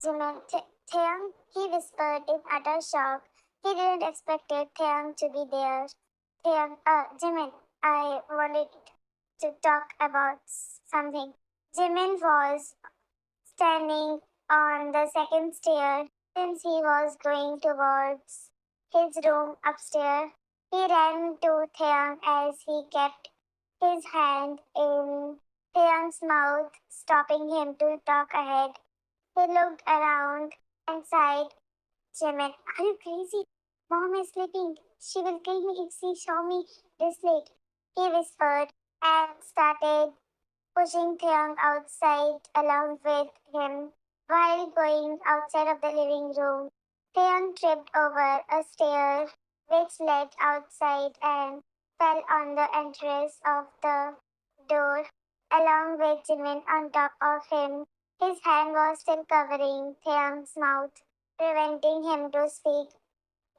Jimin, Taeyang, he whispered in utter shock. He didn't expect Taeyang to be there. Taeyang, Jimin, I wanted to talk about something. Jimin was standing on the second stair since he was going towards his room upstairs. He ran to Taeyang as he kept his hand in Taeyang's mouth, stopping him to talk ahead. He looked around and sighed. Jimin, are you crazy? Mom is sleeping. She will kill me if she saw me this late. He whispered and started pushing Taeyang outside along with him. While going outside of the living room, Taeyang tripped over a stair which led outside and fell on the entrance of the door, along with Jimin on top of him. His hand was still covering Taeyang's mouth, preventing him to speak.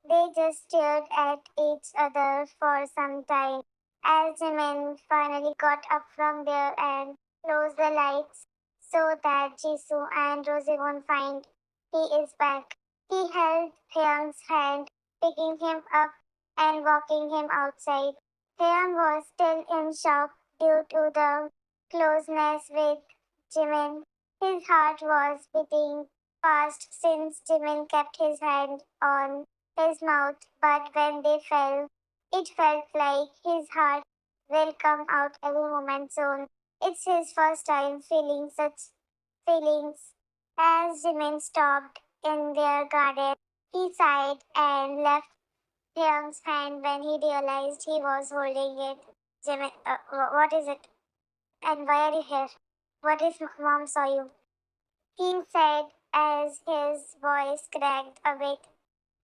They just stared at each other for some time. As Jimin finally got up from there and closed the lights so that Jisoo and Rosie won't find he is back. He held Taeyang's hand, picking him up and walking him outside. Taeyang was still in shock due to the closeness with Jimin. His heart was beating fast since Jimin kept his hand on his mouth, but when they fell, it felt like his heart will come out every moment soon. It's his first time feeling such feelings. As Jimin stopped in their garden, he sighed and left Hyung's hand when he realized he was holding it. Jimin, what is it? And why are you here? What if mom saw you? He said as his voice cracked a bit.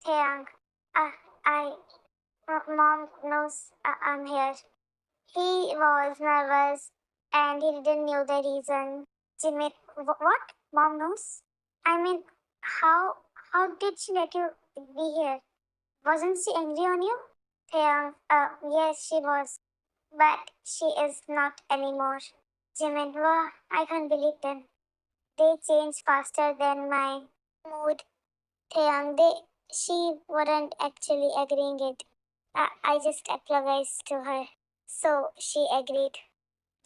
Hyung, uh, I Mom knows I'm here. He was nervous and he didn't know the reason. Jimmy, what? Mom knows? I mean, how did she let you be here? Wasn't she angry on you? Yes, she was, but she is not anymore. Jimmy, wow, I can't believe them. They changed faster than my mood. She wasn't actually agreeing it. I just apologized to her. So she agreed.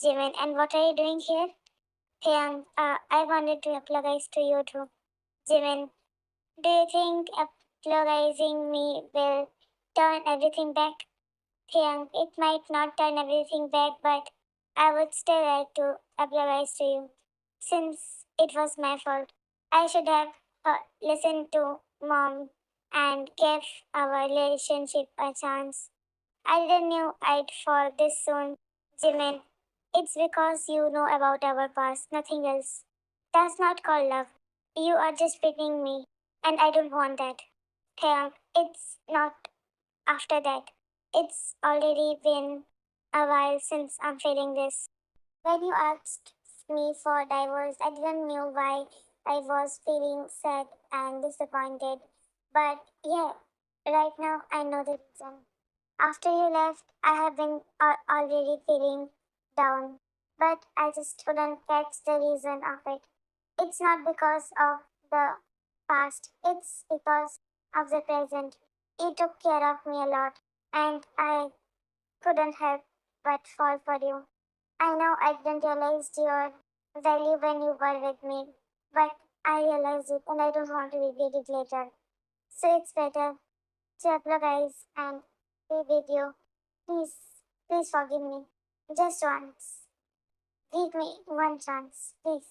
Jimin, and what are you doing here? Taeyang, I wanted to apologize to you too. Jimin, do you think apologizing me will turn everything back? Taeyang, it might not turn everything back, but I would still like to apologize to you. Since it was my fault, I should have listened to mom and gave our relationship a chance. I didn't know I'd fall this soon, Jimin. It's because you know about our past, nothing else. That's not called love. You are just picking me, and I don't want that. Taeyang, it's not after that. It's already been a while since I'm feeling this. When you asked me for divorce, I didn't know why I was feeling sad and disappointed. But yeah, right now I know the reason. After you left, I have been already feeling down, but I just couldn't catch the reason of it. It's not because of the past, it's because of the present. You took care of me a lot, and I couldn't help but fall for you. I know I didn't realize your value when you were with me, but I realized it and I don't want to regret it later. So it's better to apologize and be with you. Please, please forgive me. Just once. Give me one chance, please.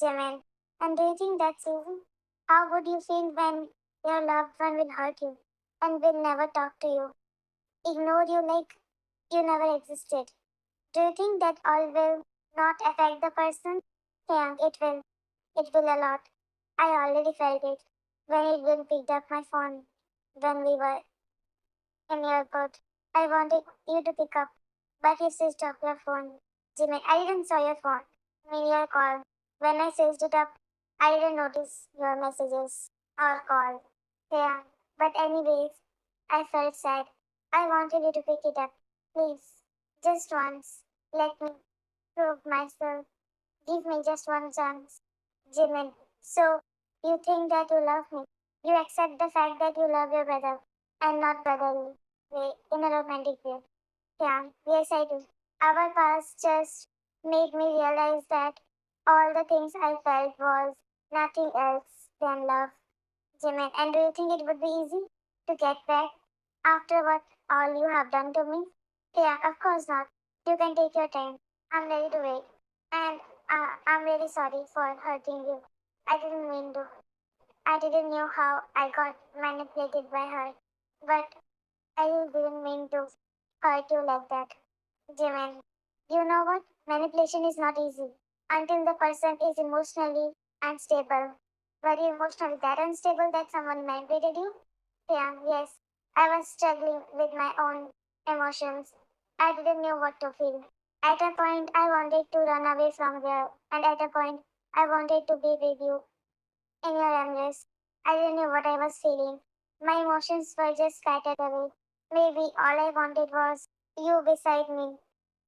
Jamin. And do you think that's easy? How would you feel when your loved one will hurt you and will never talk to you? Ignore you like you never existed. Do you think that all will not affect the person? Yeah, it will. It will a lot. I already felt it when it didn't pick up my phone when we were in the airport. I wanted you to pick up, but you switched off your phone. Jimmy, I didn't saw your phone. I mean your call. When I switched it up, I didn't notice your messages or call. Yeah, but anyways, I felt sad. I wanted you to pick it up. Please, just once. Let me prove myself. Give me just one chance. Jimin. So, You think that you love me. You accept the fact that you love your brother and not brotherly way in a romantic way. Yeah, yes, I do. Our past just made me realize that all the things I felt was nothing else than love, Jimin. And do you think it would be easy to get back after what all you have done to me? Yeah, of course not. You can take your time. I'm ready to wait. And I'm really sorry for hurting you. I didn't mean to. I didn't know how I got manipulated by her. But I really didn't mean to hurt you like that. Jimin, you know what? Manipulation is not easy until the person is emotionally unstable. Very emotionally that unstable that someone manipulated you? Yeah, yes. I was struggling with my own emotions. I didn't know what to feel. At a point, I wanted to run away from there, and at a point, I wanted to be with you in your embrace. I didn't know what I was feeling. My emotions were just scattered away. Maybe all I wanted was you beside me.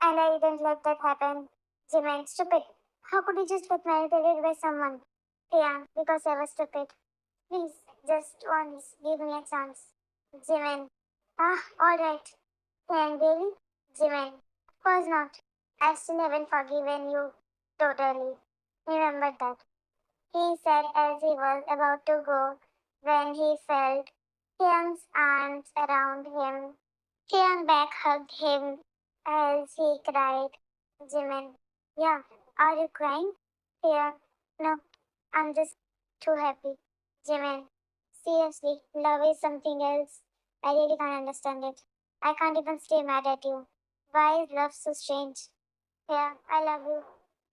And I didn't let that happen. Jimin, stupid. How could you just get manipulated by someone? Yeah, because I was stupid. Please, just once, give me a chance. Jimin. Alright. Can really? Jimin. Of course not. I still haven't forgiven you totally. Remember that. He said as he was about to go when he felt Hyung's arms around him. Hyung back hugged him as he cried. Jimin, yeah, are you crying? Hyung, no, I'm just too happy. Jimin, seriously, love is something else. I really can't understand it. I can't even stay mad at you. Why is love so strange? Yeah, I love you.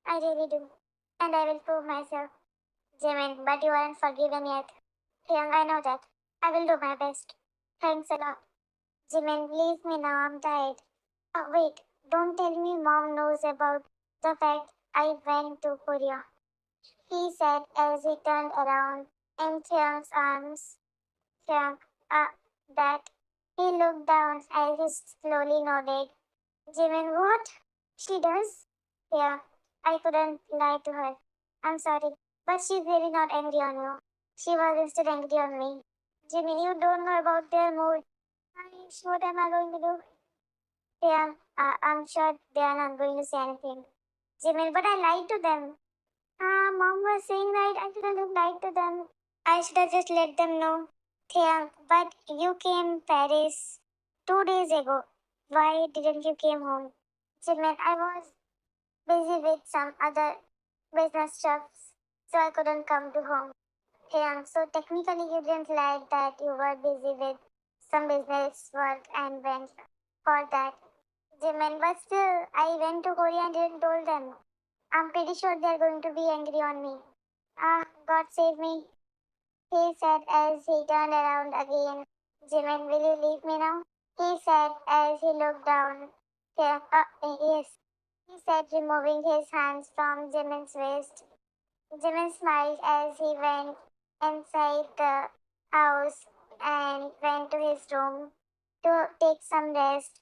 I really do. And I will prove myself. Jimin, but you aren't forgiven yet. Young, I know that. I will do my best. Thanks a lot. Jimin, leave me now. I'm tired. Oh, wait. Don't tell me mom knows about the fact I went to Korea. He said as he turned around in Hyung's arms. Hyung, that. He looked down as he slowly nodded. Jimin, what? She does? Yeah, I couldn't lie to her. I'm sorry, but she's really not angry on you. She was instead angry on me. Jimin, you don't know about their mood. Aish, what am I going to do? Yeah, I'm sure they are not going to say anything. Jimin, but I lied to them. Mom was saying that I shouldn't have lied to them. I should have just let them know. Yeah, but you came Paris 2 days ago. Why didn't you came home? Jimin, I was busy with some other business stuff, so I couldn't come to home. Yeah, so technically you didn't like that you were busy with some business work and went for that. Jimin, but still, I went to Korea and didn't told them. I'm pretty sure they're going to be angry on me. God save me, he said as he turned around again. Jimin, will you leave me now? He said as he looked down. Yeah, yes, he said, removing his hands from Jimin's waist. Jimin smiled as he went inside the house and went to his room to take some rest,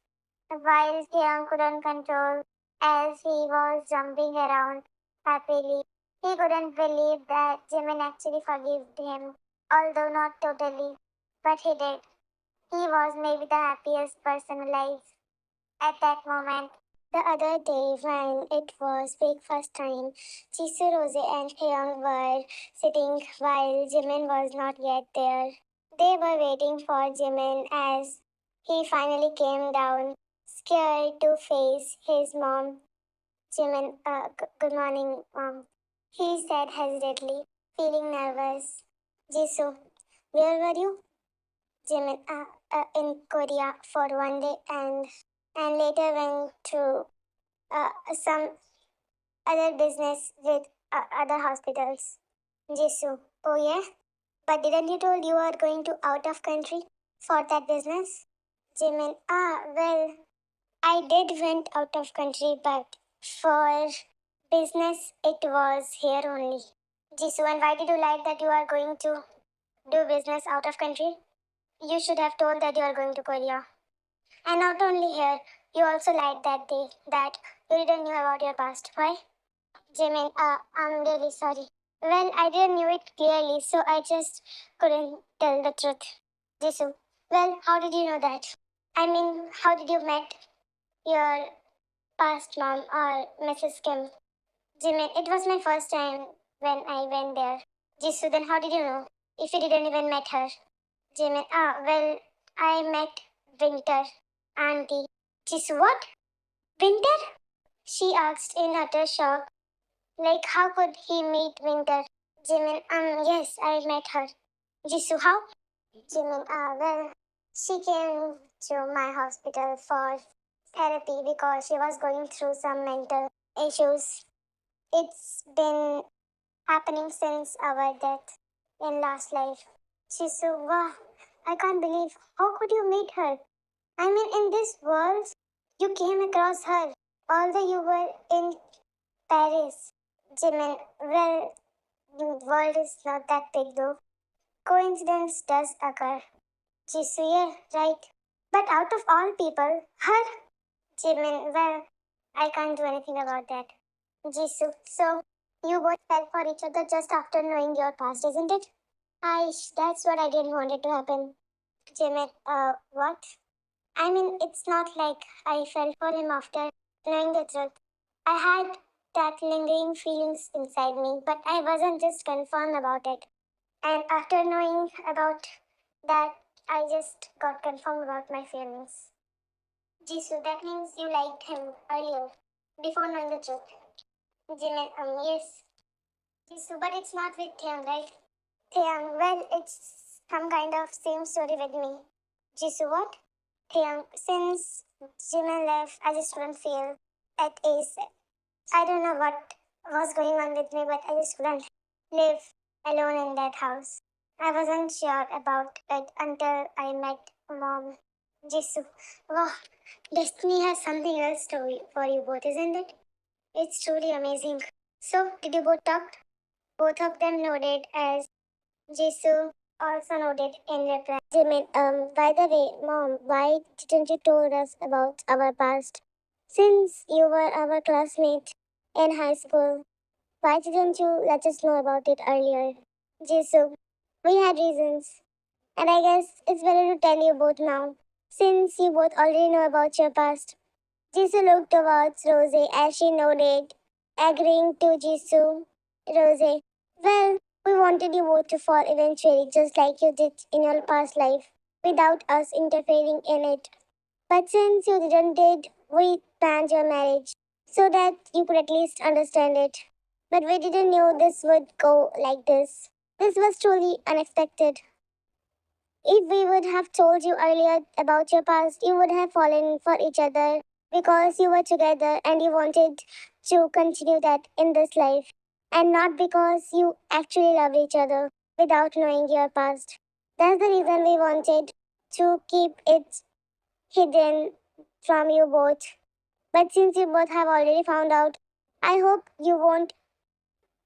while Hyung couldn't control as he was jumping around happily. He couldn't believe that Jimin actually forgave him, although not totally, but he did. He was maybe the happiest person alive at that moment. The other day, when it was breakfast time, Jisoo, Rose, and Hyung were sitting while Jimin was not yet there. They were waiting for Jimin as he finally came down, scared to face his mom. Jimin, good morning, mom. He said hesitantly, feeling nervous. Jisoo, where were you? Jimin, in Korea for 1 day and later went to some other business with other hospitals. Jisoo, oh yeah? But didn't you told you are going to out of country for that business? Jimin, well, I did went out of country, but for business it was here only. Jisoo, and why did you like that you are going to do business out of country? You should have told that you are going to Korea. And not only here, you also lied that day that you didn't know about your past. Why? Jimin, I'm really sorry. Well, I didn't know it clearly, so I just couldn't tell the truth. Jisoo, well, how did you know that? I mean, how did you met your past mom or Mrs. Kim? Jimin, it was my first time when I went there. Jisoo, then how did you know? If you didn't even met her. Jimin, well, I met Winter, auntie. Jisoo, what? Winter? She asked in utter shock. Like, how could he meet Winter? Jimin, yes, I met her. Jisoo, how? Jimin, well, she came to my hospital for therapy because she was going through some mental issues. It's been happening since our death in last life. Jisoo, wow, I can't believe. How could you meet her? I mean, in this world, you came across her, although you were in Paris. Jimin, well, the world is not that big though. Coincidence does occur. Jisoo, yeah, right. But out of all people, her? Jimin, well, I can't do anything about that. Jisoo, so you both fell for each other just after knowing your past, isn't it? That's what I didn't want it to happen. Jimin, what? I mean, it's not like I fell for him after knowing the truth. I had that lingering feelings inside me, but I wasn't just confirmed about it. And after knowing about that, I just got confirmed about my feelings. Jisoo, that means you liked him earlier, before knowing the truth. Jimin, yes. Jisoo, but it's not with Taeyang, right? Taeyang, well, it's some kind of same story with me. Jisoo, what? Taeyang, since Jimin left, I just couldn't feel at ease. I don't know what was going on with me, but I just couldn't live alone in that house. I wasn't sure about it until I met Mom. Jisoo. Wow, destiny has something else for you both, isn't it? It's truly amazing. So, did you both talk? Both of them nodded as Jisoo also nodded in reply. Jimin, by the way, Mom, why didn't you told us about our past? Since you were our classmate in high school, why didn't you let us know about it earlier? Jisoo, we had reasons. And I guess it's better to tell you both now, since you both already know about your past. Jisoo looked towards Rose as she nodded, agreeing to Jisoo. Rose, well, we wanted you both to fall eventually, just like you did in your past life, without us interfering in it. But since you didn't did, we planned your marriage, so that you could at least understand it. But we didn't know this would go like this. This was truly unexpected. If we would have told you earlier about your past, you would have fallen for each other because you were together and you wanted to continue that in this life, and not because you actually loved each other without knowing your past. That's the reason we wanted to keep it hidden from you both. But since you both have already found out, I hope you won't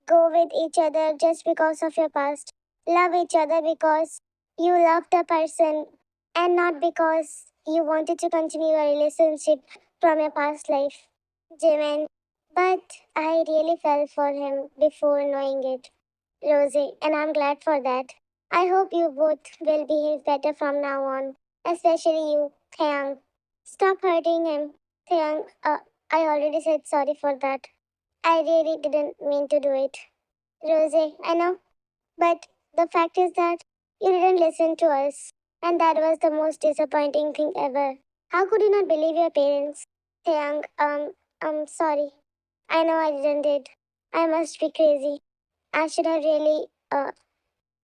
go with each other just because of your past. Love each other because you loved the person and not because you wanted to continue a relationship from your past life. Jimin. But I really fell for him before knowing it, Rosie, and I'm glad for that. I hope you both will behave better from now on, especially you, Taeyang. Stop hurting him. Taeyang, I already said sorry for that. I really didn't mean to do it. Rose, I know, but the fact is that you didn't listen to us, and that was the most disappointing thing ever. How could you not believe your parents? Taeyang, I'm sorry. I know I didn't did. I must be crazy. I should have really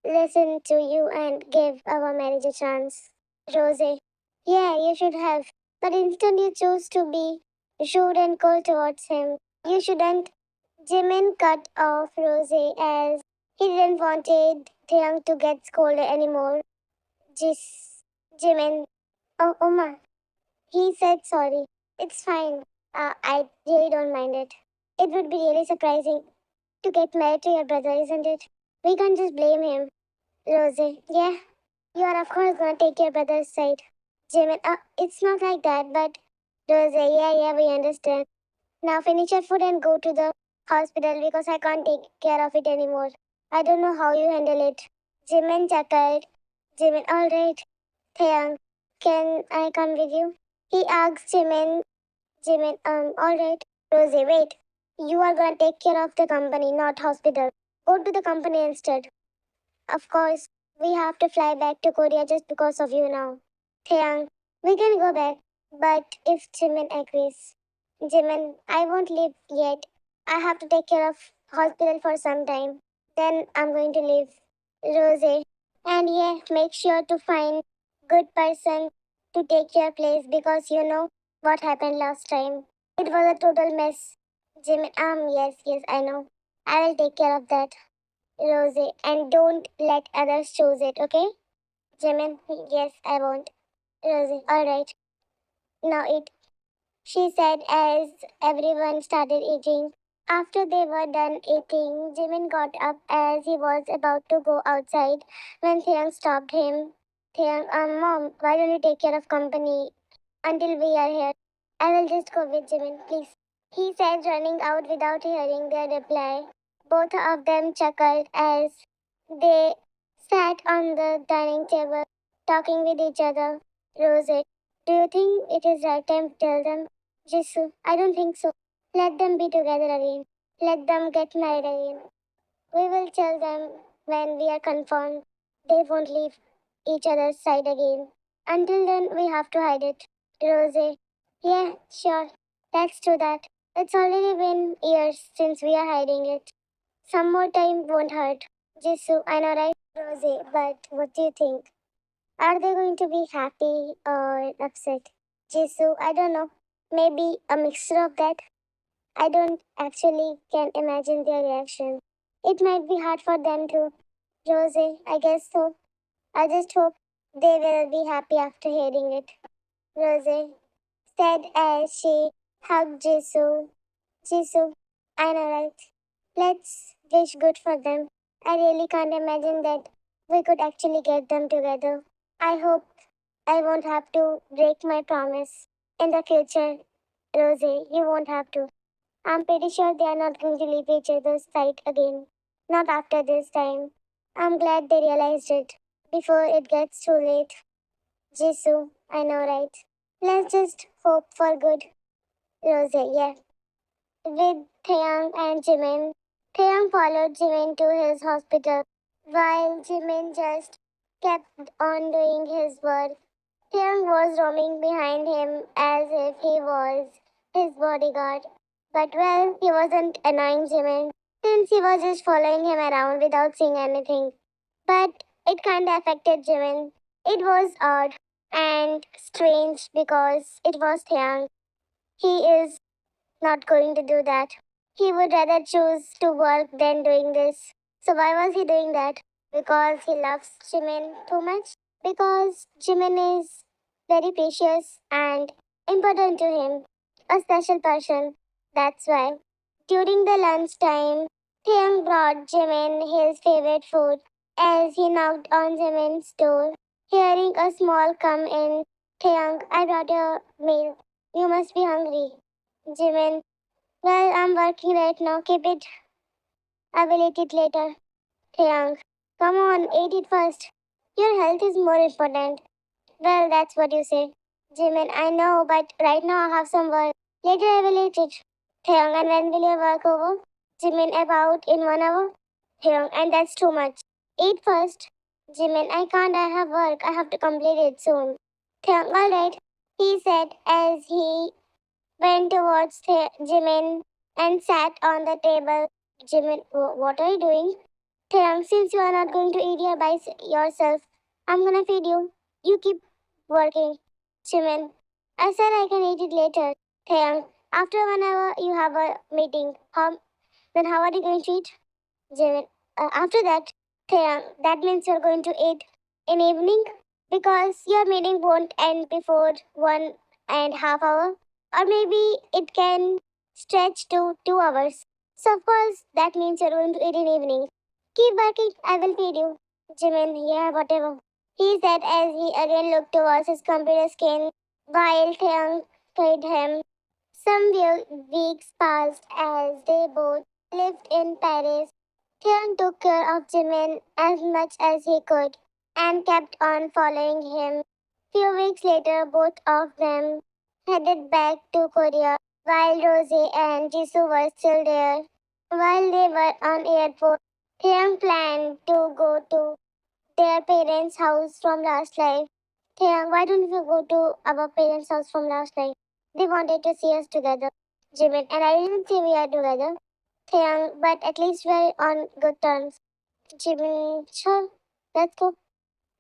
listened to you and give our marriage a chance. Rose, yeah, you should have. But instead you chose to be rude and cold towards him. You shouldn't. Jimin cut off Rose as he didn't wanted Taeyang to get scolded anymore. Jimin, oh Uma, he said sorry. It's fine. I really don't mind it. It would be really surprising to get married to your brother, isn't it? We can't just blame him. Rose, yeah, you are of course gonna take your brother's side. Jimin, it's not like that, but Rose, yeah, we understand. Now finish your food and go to the hospital because I can't take care of it anymore. I don't know how you handle it. Jimin chuckled. Jimin, alright. Taeyang, can I come with you? He asked Jimin. Jimin, alright. Rose, wait. You are gonna take care of the company, not hospital. Go to the company instead. Of course, we have to fly back to Korea just because of you now. Taeyang, we can go back, but if Jimin agrees. Jimin, I won't leave yet. I have to take care of hospital for some time. Then I'm going to leave. Rose, and yeah, make sure to find good person to take your place because you know what happened last time. It was a total mess. Jimin, yes, I know. I will take care of that. Rose, and don't let others choose it, okay? Jimin, yes, I won't. Rose, alright. Now eat, she said as everyone started eating. After they were done eating, Jimin got up as he was about to go outside when Theang stopped him. Theang, Mom, why don't you take care of company until we are here? I will just go with Jimin, please. He said, running out without hearing their reply. Both of them chuckled as they sat on the dining table, talking with each other. Rose, do you think it is right time to tell them? Jisoo, I don't think so. Let them be together again. Let them get married again. We will tell them when we are confirmed. They won't leave each other's side again. Until then, we have to hide it. Rose, yeah, sure. Let's do that. It's already been years since we are hiding it. Some more time won't hurt. Jisoo, I know, right? Rose, but what do you think? Are they going to be happy or upset? Jisoo, I don't know. Maybe a mixture of that. I don't actually can imagine their reaction. It might be hard for them too. Rose, I guess so. I just hope they will be happy after hearing it. Rose said as she hugged Jisoo. Jisoo, I know, right? Let's wish good for them. I really can't imagine that we could actually get them together. I hope I won't have to break my promise in the future. Rose, you won't have to. I'm pretty sure they are not going to leave each other's side again. Not after this time. I'm glad they realized it before it gets too late. Jisoo, I know, right? Let's just hope for good. Rose, yeah. With Taeyang and Jimin. Taeyang followed Jimin to his hospital while Jimin just kept on doing his work. Taeyang was roaming behind him as if he was his bodyguard. But well, he wasn't annoying Jimin since he was just following him around without saying anything. But it kinda affected Jimin. It was odd and strange because it was Taeyang. He is not going to do that. He would rather choose to work than doing this. So why was he doing that? Because he loves Jimin too much? Because Jimin is very precious and important to him. A special person. That's why. During the lunchtime, Taeyang brought Jimin his favorite food as he knocked on Jimin's door. Hearing a small come in, Taeyang, I brought your meal. You must be hungry. Jimin, well, I'm working right now. Keep it. I will eat it later. Taeyang, come on, eat it first. Your health is more important. Well, that's what you say. Jimin, I know, but right now I have some work. Later I will eat it. Taeyang, and when will your work over? Jimin, about in 1 hour. Taeyang, and that's too much. Eat first. Jimin, I can't. I have work. I have to complete it soon. Taeyang, alright. He said as he went towards Jimin and sat on the table. Jimin, what are you doing? Taeyang, since you are not going to eat here by yourself, I'm gonna feed you. You keep working. Jimin, I said I can eat it later. Taeyang, after 1 hour you have a meeting. Then how are you going to eat? Jimin, after that, Taeyang, that means you're going to eat in evening because your meeting won't end before 1.5 hours. Or maybe it can stretch to 2 hours. So of course that means you're going to eat in evening. Keep working, I will feed you. Jimin, yeah, whatever. He said as he again looked towards his computer screen while Taeyang fed him. Some weeks passed as they both lived in Paris. Theon took care of Jimin as much as he could and kept on following him. Few weeks later, both of them headed back to Korea while Rosie and Jisoo were still there. While they were on airport, Theon planned to go to their parents' house from last life. Theon, why don't we go to our parents' house from last life? They wanted to see us together, Jimin, and I didn't say we are together. Theon, but at least we're on good terms. Jimin, sure, let's go.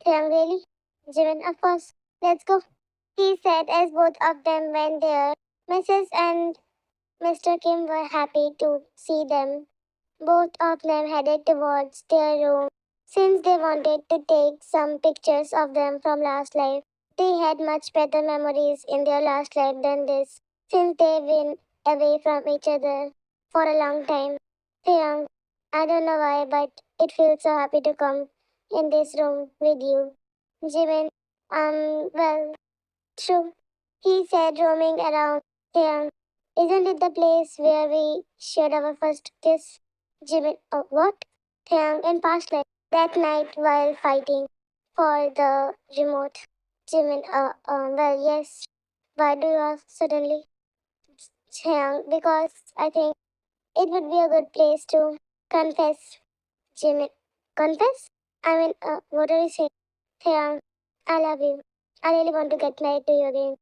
Theon, really? Jimin, of course, let's go. He said as both of them went there. Mrs. and Mr. Kim were happy to see them. Both of them headed towards their room since they wanted to take some pictures of them from last life. They had much better memories in their last life than this since they've been away from each other for a long time. Theon, I don't know why, but it feels so happy to come in this room with you. Jimin, well, true. He said, roaming around. Theon, isn't it the place where we shared our first kiss? Jimin, oh, what? Theon, in past life, that night while fighting for the remote. Jimin, well, yes. Why do you ask suddenly? Theon, because I think it would be a good place to confess. Jimin, confess? I mean, what are you saying? Theon, I love you. I really want to get married to you again.